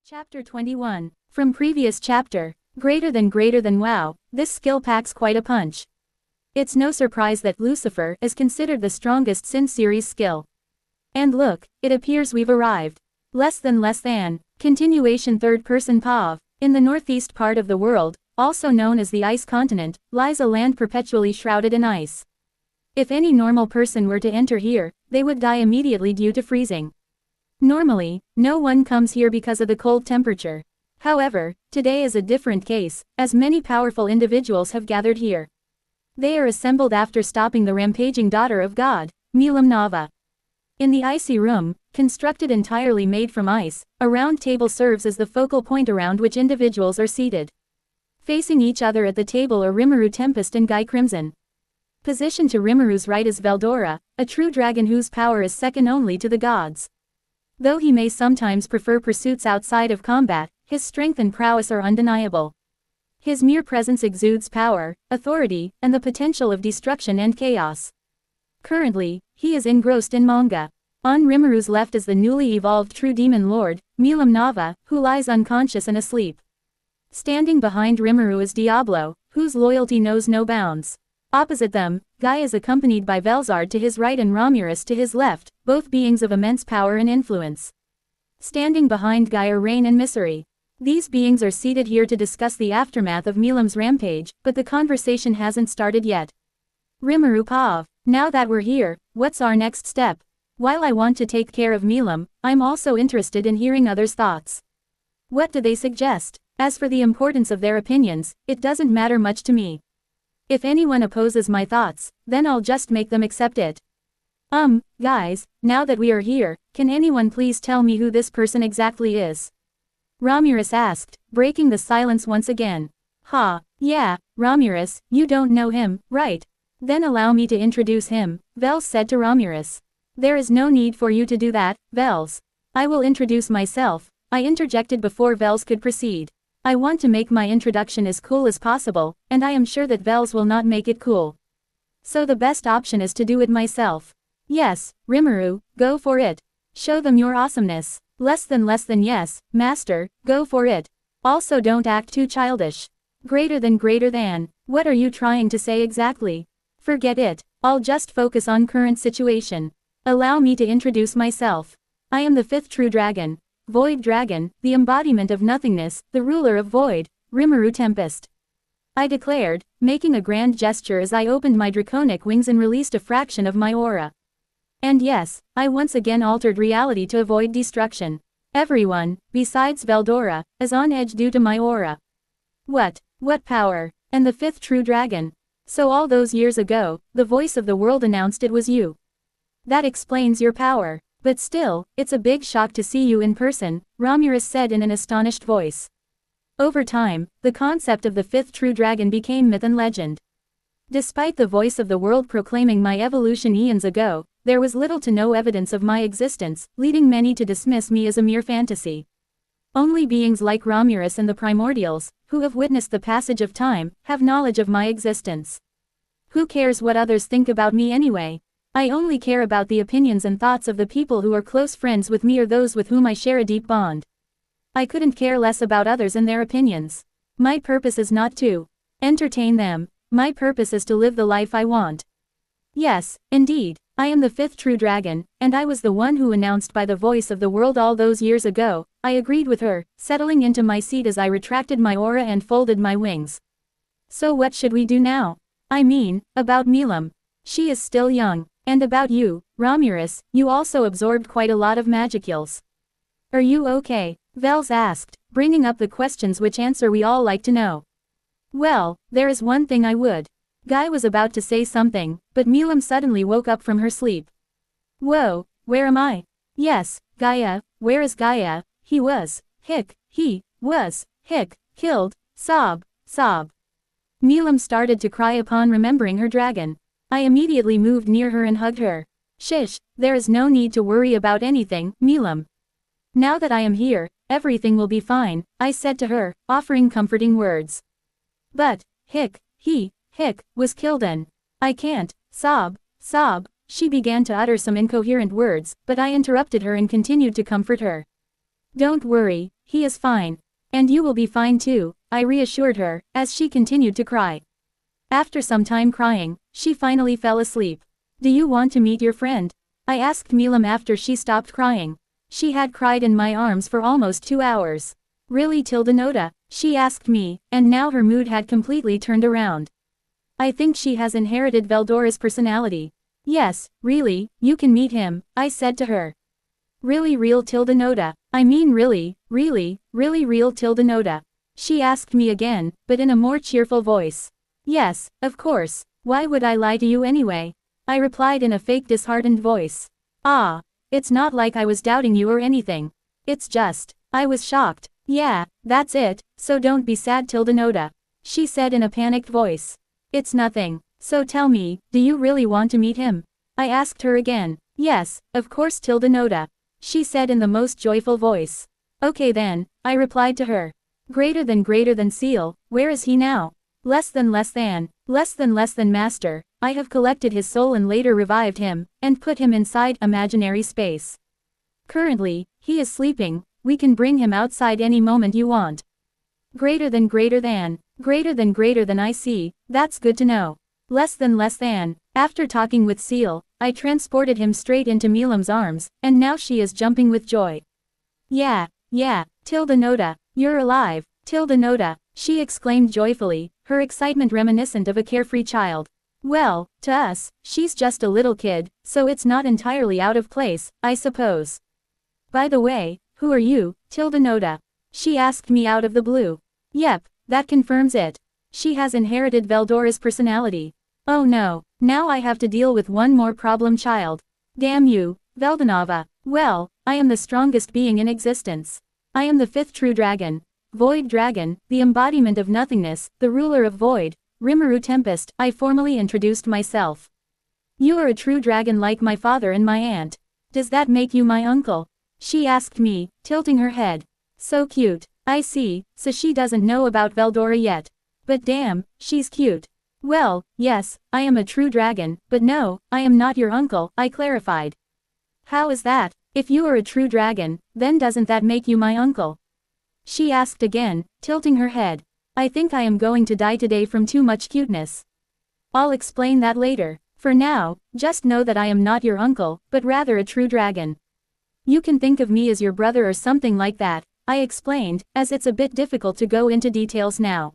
Chapter 21. From previous chapter. Greater than wow, this skill packs quite a punch. It's no surprise that Lucifer is considered the strongest Sin series skill. And look, it appears we've arrived. Less than. Continuation third-person POV. In the northeast part of the world, also known as the Ice Continent, lies a land perpetually shrouded in ice. If any normal person were to enter here, they would die immediately due to freezing. Normally, no one comes here because of the cold temperature. However, today is a different case, as many powerful individuals have gathered here. They are assembled after stopping the rampaging daughter of God, Milam Nava. In the icy room, constructed entirely made from ice, a round table serves as the focal point around which individuals are seated. Facing each other at the table are Rimuru Tempest and Guy Crimson. Positioned to Rimuru's right is Veldora, a true dragon whose power is second only to the gods. Though he may sometimes prefer pursuits outside of combat, his strength and prowess are undeniable. His mere presence exudes power, authority, and the potential of destruction and chaos. Currently, he is engrossed in manga. On Rimuru's left is the newly evolved true demon lord, Milam Nava, who lies unconscious and asleep. Standing behind Rimuru is Diablo, whose loyalty knows no bounds. Opposite them, Guy is accompanied by Velzard to his right and Romulus to his left, both beings of immense power and influence. Standing behind Guy are Rain and Misery. These beings are seated here to discuss the aftermath of Milam's rampage, but the conversation hasn't started yet. Rimuru POV. Now that we're here, what's our next step? While I want to take care of Milam, I'm also interested in hearing others' thoughts. What do they suggest? As for the importance of their opinions, it doesn't matter much to me. If anyone opposes my thoughts, then I'll just make them accept it. Guys, now that we are here, can anyone please tell me who this person exactly is? Romulus asked, breaking the silence once again. Yeah, Romulus, you don't know him, right? Then allow me to introduce him, Vels said to Romulus. There is no need for you to do that, Vels. I will introduce myself, I interjected before Vels could proceed. I want to make my introduction as cool as possible, and I am sure that Vels will not make it cool. So the best option is to do it myself. Yes, Rimuru, go for it. Show them your awesomeness. Less than yes, master, go for it. Also don't act too childish. Greater than, what are you trying to say exactly? Forget it, I'll just focus on current situation. Allow me to introduce myself. I am the fifth true dragon. Void Dragon, the embodiment of nothingness, the ruler of void, Rimuru Tempest. I declared, making a grand gesture as I opened my draconic wings and released a fraction of my aura. And yes, I once again altered reality to avoid destruction. Everyone, besides Veldora, is on edge due to my aura. What power? And the fifth true dragon. So all those years ago, the voice of the world announced it was you. That explains your power. But still, it's a big shock to see you in person, Romulus said in an astonished voice. Over time, the concept of the fifth true dragon became myth and legend. Despite the voice of the world proclaiming my evolution eons ago, there was little to no evidence of my existence, leading many to dismiss me as a mere fantasy. Only beings like Romulus and the Primordials, who have witnessed the passage of time, have knowledge of my existence. Who cares what others think about me anyway? I only care about the opinions and thoughts of the people who are close friends with me or those with whom I share a deep bond. I couldn't care less about others and their opinions. My purpose is not to entertain them. My purpose is to live the life I want. Yes, indeed, I am the fifth true dragon, and I was the one who announced by the voice of the world all those years ago. I agreed with her, settling into my seat as I retracted my aura and folded my wings. So what should we do now? I mean, about Milam. She is still young. And about you, Romulus, you also absorbed quite a lot of magicules. Are you okay? Vels asked, bringing up the questions which answer we all like to know. Well, there is one thing I would. Guy was about to say something, but Milam suddenly woke up from her sleep. Whoa, where am I? Yes, Gaia, where is Gaia? He was killed, sob. Milam started to cry upon remembering her dragon. I immediately moved near her and hugged her. Shish, there is no need to worry about anything, Milam. Now that I am here, everything will be fine, I said to her, offering comforting words. But, he was killed and I can't, sob, she began to utter some incoherent words, but I interrupted her and continued to comfort her. Don't worry, he is fine. And you will be fine too, I reassured her, as she continued to cry. After some time crying, she finally fell asleep. Do you want to meet your friend? I asked Milam after she stopped crying. She had cried in my arms for almost 2 hours. Really Tilda Noda? She asked me, and now her mood had completely turned around. I think she has inherited Veldora's personality. Yes, really, you can meet him, I said to her. Really real Tilda Noda? I mean really real Tilda Noda? She asked me again, but in a more cheerful voice. Yes, of course, why would I lie to you anyway? I replied in a fake disheartened voice. Ah, it's not like I was doubting you or anything. It's just, I was shocked. Yeah, that's it, so don't be sad Tilda Noda. She said in a panicked voice. It's nothing, so tell me, do you really want to meet him? I asked her again. Yes, of course Tilda Noda. She said in the most joyful voice. Okay then, I replied to her. Greater than Seal, where is he now? Less than master, I have collected his soul and later revived him, and put him inside imaginary space. Currently, he is sleeping, we can bring him outside any moment you want. Greater than I see, that's good to know. Less than, after talking with Seal, I transported him straight into Milam's arms, and now she is jumping with joy. Yeah, Tilda Noda, you're alive, Tilda Noda, she exclaimed joyfully, her excitement reminiscent of a carefree child. Well, to us, she's just a little kid, so it's not entirely out of place, I suppose. By the way, who are you, Tilda Noda? She asked me out of the blue. Yep, that confirms it. She has inherited Veldora's personality. Oh no, now I have to deal with one more problem child. Damn you, Veldanova. Well, I am the strongest being in existence. I am the 5th true dragon. Void Dragon, the embodiment of nothingness, the ruler of void, Rimuru Tempest, I formally introduced myself. You are a true dragon like my father and my aunt. Does that make you my uncle? She asked me, tilting her head. So cute. I see, so she doesn't know about Veldora yet. But damn, she's cute. Well, yes, I am a true dragon, but no, I am not your uncle, I clarified. How is that? If you are a true dragon, then doesn't that make you my uncle? She asked again, tilting her head. I think I am going to die today from too much cuteness. I'll explain that later. For now, just know that I am not your uncle, but rather a true dragon. You can think of me as your brother or something like that, I explained, as it's a bit difficult to go into details now.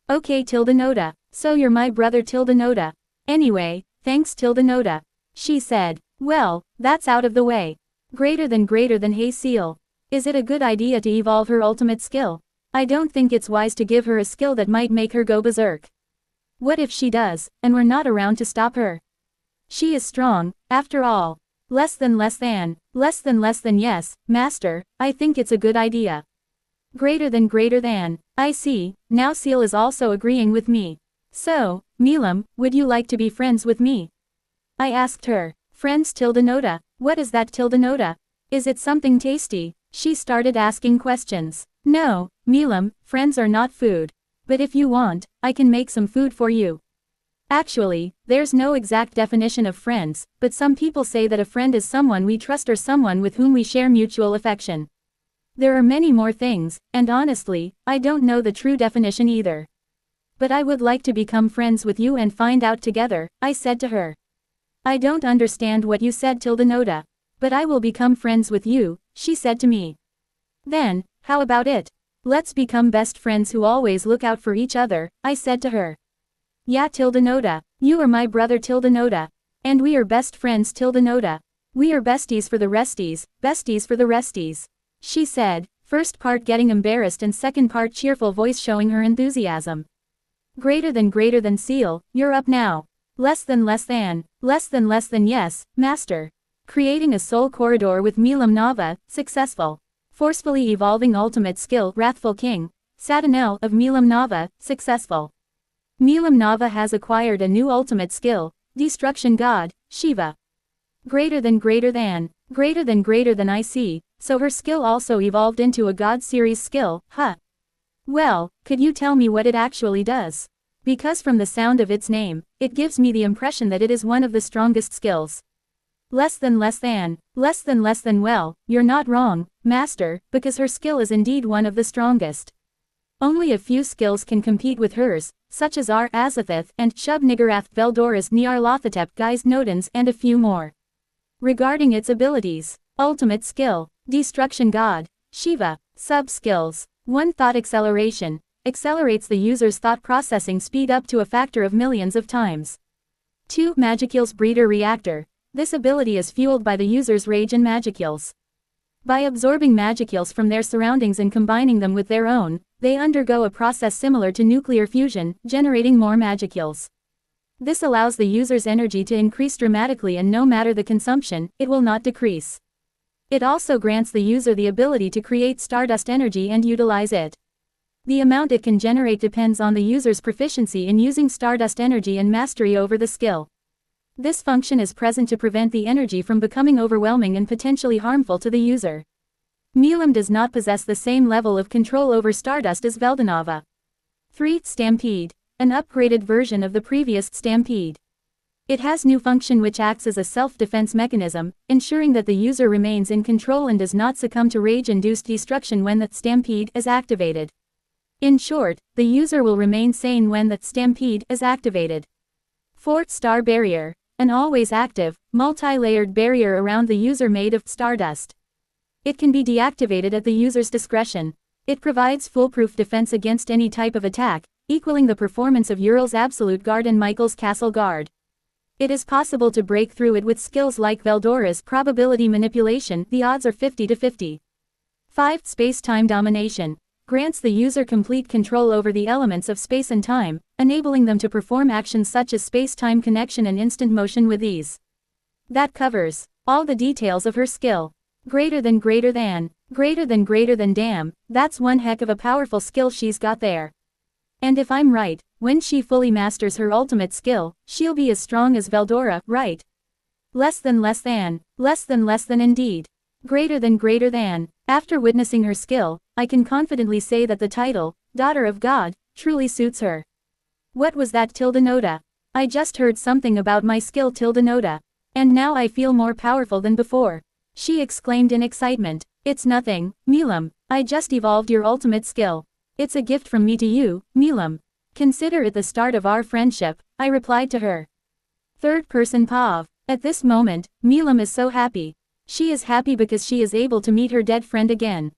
Okay Tilda Noda, so you're my brother Tilda Noda. Anyway, thanks Tilda Noda. She said. Well, that's out of the way. Greater than hey Seal. Is it a good idea to evolve her ultimate skill? I don't think it's wise to give her a skill that might make her go berserk. What if she does, and we're not around to stop her? She is strong, after all. Less than yes, master, I think it's a good idea. Greater than, I see, now Seal is also agreeing with me. So, Milam, would you like to be friends with me? I asked her. Friends Tilda Noda, what is that Tilda Noda? Is it something tasty? She started asking questions. No, Milam, friends are not food. But if you want, I can make some food for you. Actually, there's no exact definition of friends, but some people say that a friend is someone we trust or someone with whom we share mutual affection. There are many more things, and honestly, I don't know the true definition either. But I would like to become friends with you and find out together, I said to her. I don't understand what you said Tilda Noda. But I will become friends with you, she said to me. Then, how about it? Let's become best friends who always look out for each other, I said to her. Yeah Tilda Noda, you are my brother Tilda Noda. And we are best friends Tilda Noda. We are besties for the resties, she said, first part getting embarrassed and second part cheerful voice showing her enthusiasm. Greater than Seal, you're up now. Less than yes, master. Creating a soul corridor with Milam Nava, successful. Forcefully evolving ultimate skill Wrathful King, Satanel of Milam Nava, successful. Milam Nava has acquired a new ultimate skill, Destruction God, Shiva. Greater than I see, so her skill also evolved into a God series skill, huh? Well, could you tell me what it actually does? Because from the sound of its name, it gives me the impression that it is one of the strongest skills. Less than. Well, you're not wrong, Master, because her skill is indeed one of the strongest. Only a few skills can compete with hers, such as Ar Azathoth and Shub Nigarath Veldoras Nyarlathotep Guys Nodens and a few more. Regarding its abilities, ultimate skill, Destruction God, Shiva, sub-skills, 1 Thought Acceleration, accelerates the user's thought processing speed up to a factor of millions of times. 2 Magicula's Breeder Reactor, this ability is fueled by the user's rage and magicules. By absorbing magicules from their surroundings and combining them with their own, they undergo a process similar to nuclear fusion, generating more magicules. This allows the user's energy to increase dramatically, and no matter the consumption, it will not decrease. It also grants the user the ability to create stardust energy and utilize it. The amount it can generate depends on the user's proficiency in using stardust energy and mastery over the skill. This function is present to prevent the energy from becoming overwhelming and potentially harmful to the user. Milim does not possess the same level of control over Stardust as Veldanava. 3 Stampede, an upgraded version of the previous Stampede. It has new function which acts as a self-defense mechanism, ensuring that the user remains in control and does not succumb to rage-induced destruction when the Stampede is activated. In short, the user will remain sane when the Stampede is activated. 4 Star Barrier, an always active, multi-layered barrier around the user made of stardust. It can be deactivated at the user's discretion. It provides foolproof defense against any type of attack, equaling the performance of Ural's Absolute Guard and Michael's Castle Guard. It is possible to break through it with skills like Veldora's Probability Manipulation, the odds are 50 to 50. 5 Space-Time Domination, grants the user complete control over the elements of space and time, enabling them to perform actions such as space-time connection and instant motion with ease. That covers all the details of her skill. Greater than, damn, that's one heck of a powerful skill she's got there. And if I'm right, when she fully masters her ultimate skill, she'll be as strong as Veldora, right? Less than indeed. Greater than. After witnessing her skill, I can confidently say that the title, Daughter of God, truly suits her. What was that, Noda? I just heard something about my skill, Noda. And now I feel more powerful than before. She exclaimed in excitement. It's nothing, Milim, I just evolved your ultimate skill. It's a gift from me to you, Milim. Consider it the start of our friendship, I replied to her. Third person Pav. At this moment, Milim is so happy. She is happy because she is able to meet her dead friend again.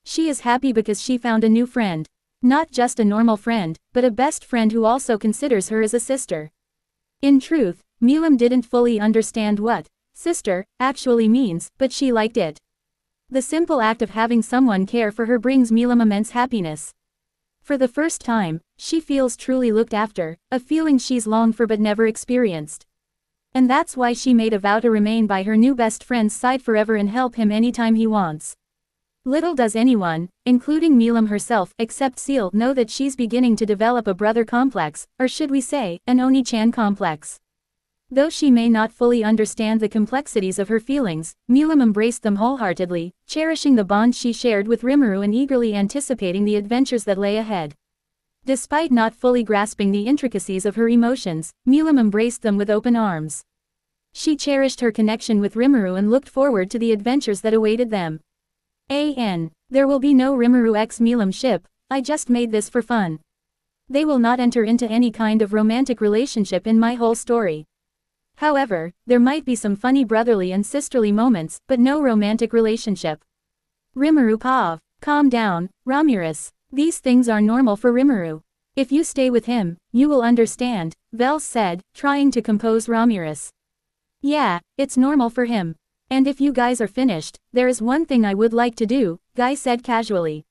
She is happy because she found a new friend. Not just a normal friend, but a best friend who also considers her as a sister. In truth, Milim didn't fully understand what sister actually means, but she liked it. The simple act of having someone care for her brings Milim immense happiness. For the first time, she feels truly looked after, a feeling she's longed for but never experienced. And that's why she made a vow to remain by her new best friend's side forever and help him anytime he wants. Little does anyone, including Milim herself, except Seal, know that she's beginning to develop a brother complex, or should we say, an Oni-chan complex. Though she may not fully understand the complexities of her feelings, Milim embraced them wholeheartedly, cherishing the bond she shared with Rimuru and eagerly anticipating the adventures that lay ahead. Despite not fully grasping the intricacies of her emotions, Milim embraced them with open arms. She cherished her connection with Rimuru and looked forward to the adventures that awaited them. There will be no Rimuru x Milim ship, I just made this for fun. They will not enter into any kind of romantic relationship in my whole story. However, there might be some funny brotherly and sisterly moments, but no romantic relationship. Rimuru Pav. Calm down, Ramirez. These things are normal for Rimuru. If you stay with him, you will understand, Vel said, trying to compose Ramirez. Yeah, it's normal for him. And if you guys are finished, there is one thing I would like to do, Guy said casually.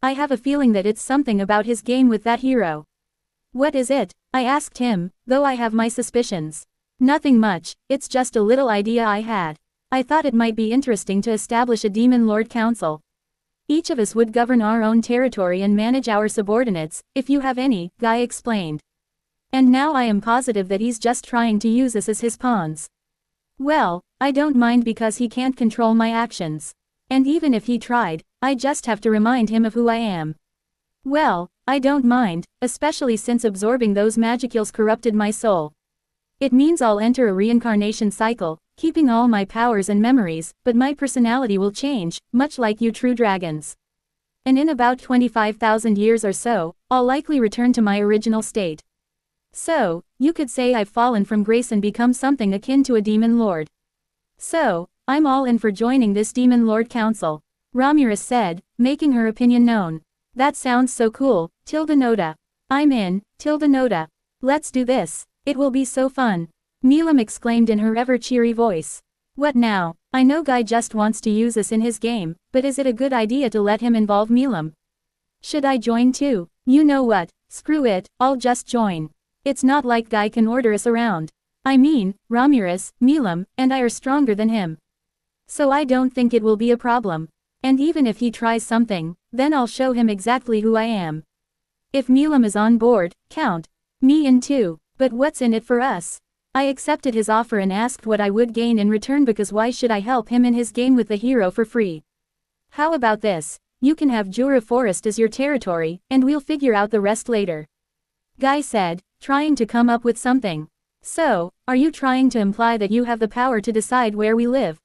I have a feeling that it's something about his game with that hero. What is it? I asked him, though I have my suspicions. Nothing much, it's just a little idea I had. I thought it might be interesting to establish a Demon Lord Council. Each of us would govern our own territory and manage our subordinates, if you have any, Guy explained. And now I am positive that he's just trying to use us as his pawns. Well, I don't mind because he can't control my actions. And even if he tried, I just have to remind him of who I am. Well, I don't mind, especially since absorbing those magicules corrupted my soul. It means I'll enter a reincarnation cycle, keeping all my powers and memories, but my personality will change, much like you true dragons. And in about 25,000 years or so, I'll likely return to my original state. So, you could say I've fallen from grace and become something akin to a demon lord. So, I'm all in for joining this demon lord council, Rimuru said, making her opinion known. That sounds so cool, tilde nota. I'm in, tilde nota. Let's do this, it will be so fun. Milim exclaimed in her ever-cheery voice. What now? I know Guy just wants to use us in his game, but is it a good idea to let him involve Milim? Should I join too? You know what, screw it, I'll just join. It's not like Guy can order us around. I mean, Rimuru, Milim, and I are stronger than him. So I don't think it will be a problem. And even if he tries something, then I'll show him exactly who I am. If Milim is on board, count me in too, but what's in it for us? I accepted his offer and asked what I would gain in return because why should I help him in his game with the hero for free? How about this? You can have Jura Forest as your territory, and we'll figure out the rest later. Guy said, trying to come up with something. So, are you trying to imply that you have the power to decide where we live?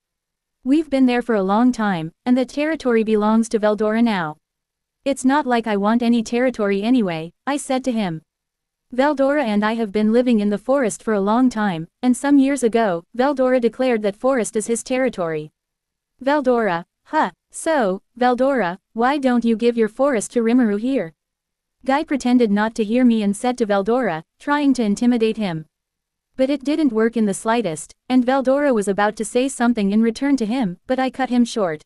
We've been there for a long time, and the territory belongs to Veldora now. It's not like I want any territory anyway, I said to him. Veldora and I have been living in the forest for a long time, and some years ago, Veldora declared that forest is his territory. Veldora, huh, so, Veldora, why don't you give your forest to Rimuru here? Guy pretended not to hear me and said to Veldora, trying to intimidate him. But it didn't work in the slightest, and Veldora was about to say something in return to him, but I cut him short.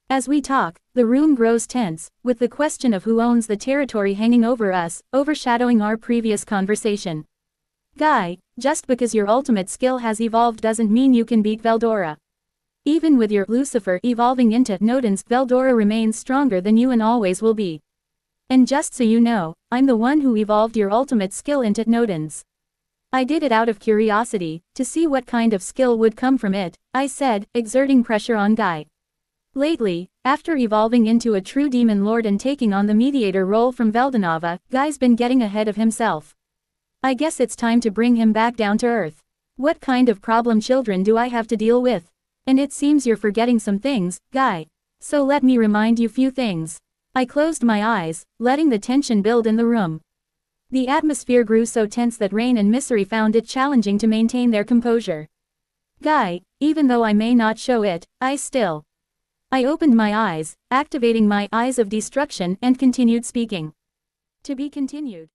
As we talk, the room grows tense, with the question of who owns the territory hanging over us, overshadowing our previous conversation. Guy, just because your ultimate skill has evolved doesn't mean you can beat Veldora. Even with your Lucifer evolving into Nodens, Veldora remains stronger than you and always will be. And just so you know, I'm the one who evolved your ultimate skill into Nodens. I did it out of curiosity, to see what kind of skill would come from it, I said, exerting pressure on Guy. Lately, after evolving into a true demon lord and taking on the mediator role from Veldanava, Guy's been getting ahead of himself. I guess it's time to bring him back down to earth. What kind of problem children do I have to deal with? And it seems you're forgetting some things, Guy. So let me remind you few things. I closed my eyes, letting the tension build in the room. The atmosphere grew so tense that Rain and Misery found it challenging to maintain their composure. Guy, even though I may not show it, I opened my eyes, activating my eyes of destruction and continued speaking. To be continued.